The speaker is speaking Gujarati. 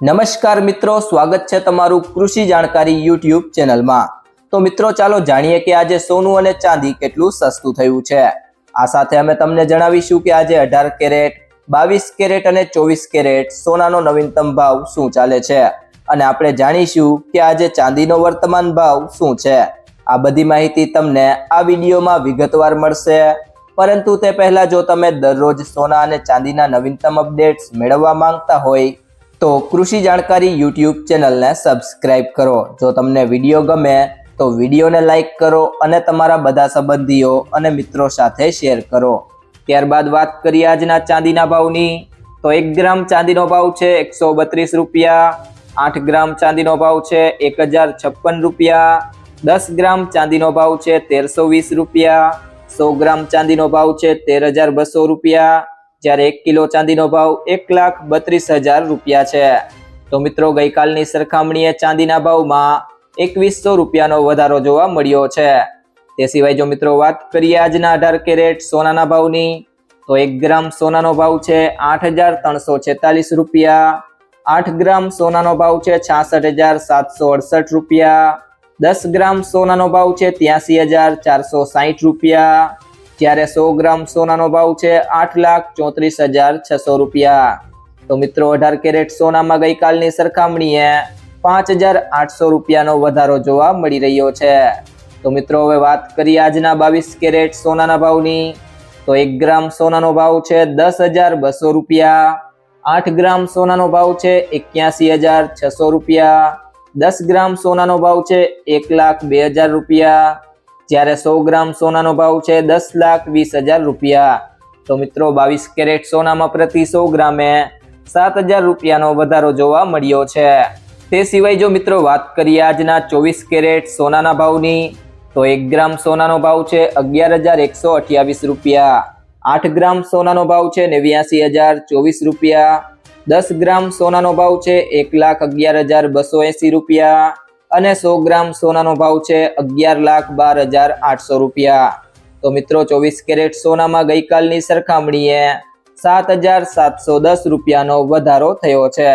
નમસ્કાર મિત્રો, સ્વાગત છે તમારું કૃષિ જાણકારી યુટ્યુબ ચેનલમાં। તો મિત્રો ચાલો જાણીએ કે આજે સોનું અને ચાંદી કેટલું સસ્તું થયું છે। આ સાથે અમે તમને જણાવીશું કે આજે 18 કેરેટ, 22 કેરેટ અને 24 કેરેટ સોનાનો નવીનતમ ભાવ શું ચાલે છે અને આપણે જાણીશું કે આજે ચાંદીનો વર્તમાન ભાવ શું છે। આ બધી માહિતી તમને આ વિડીયોમાં વિગતવાર મળશે, પરંતુ તે પહેલા જો તમે દરરોજ સોના અને ચાંદીના નવીનતમ અપડેટ્સ મેળવવા માંગતા હોય તો કૃષિ જાણકારી યુટ્યુબ ચેનલને સબસ્ક્રાઇબ કરો। જો તમને વિડીયો ગમે તો વિડીયોને લાઈક કરો અને તમારા બધા સંબંધીઓ અને મિત્રો સાથે શેર કરો। ત્યારબાદ વાત કરીએ આજના ચાંદીના ભાવની, તો 1 ગ્રામ ચાંદીનો ભાવ છે 132 રૂપિયા, 8 ગ્રામ ચાંદીનો ભાવ છે 1056 રૂપિયા, 10 ગ્રામ ચાંદીનો ભાવ છે 1320 રૂપિયા, 100 ગ્રામ ચાંદીનો ભાવ છે 13200 રૂપિયા, જ્યારે 1 કિલો ચાંદીનો ભાવ 1,32,000 રૂપિયા છે। તો મિત્રો ગઈકાલની સરખામણીએ ચાંદીના ભાવમાં 2100 રૂપિયાનો વધારો જોવા મળ્યો છે। તે સિવાય જો મિત્રો વાત કરીએ આજના 18 કેરેટ સોનાના ભાવની, તો 1 ગ્રામ સોનાનો ભાવ છે 8,346 રૂપિયા, 8 ગ્રામ સોનાનો ભાવ છે 66,768 રૂપિયા, 10 ગ્રામ સોનાનો ભાવ છે 83,460 રૂપિયા, જ્યારે 100 ગ્રામ સોનાનો ભાવ છે 8,34,600 રૂપિયા। તો મિત્રો 18 કેરેટ સોનામાં ગઈકાલની સરખામણીએ 5,800 રૂપિયાનો વધારો જોવા મળી રહ્યો છે। તો મિત્રો હવે વાત કરીએ આજના 22 કેરેટ સોનાના ભાવની, તો 1 ગ્રામ સોનાનો ભાવ છે 10,200 રૂપિયા, 8 ગ્રામ સોનાનો ભાવ છે 81,600 રૂપિયા, 10 ગ્રામ સોનાનો ભાવ છે 1,02,000 રૂપિયા, જ્યારે 100 ગ્રામ સોનાનો ભાવ છે 10,20,000 રૂપિયા। તો મિત્રો 22 કેરેટ સોનામાં પ્રતિ 100 ગ્રામે 7,000 રૂપિયાનો વધારો જોવા મળ્યો છે। તે સિવાય જો મિત્રો વાત કરીએ આજના 24 કેરેટ સોનાના ભાવની, તો 1 ગ્રામ સોનાનો ભાવ છે 11,128 રૂપિયા, 8 ગ્રામ સોનાનો ભાવ છે 89,024 રૂપિયા, 10 ગ્રામ સોનાનો ભાવ છે 1,11,280 રૂપિયા અને 100 ગ્રામ સોનાનો ભાવ છે 11,12,800 રૂપિયા। તો મિત્રો 24 કેરેટ સોનામાં ગઈકાલની સરખામણીએ 7,710 રૂપિયાનો વધારો થયો છે।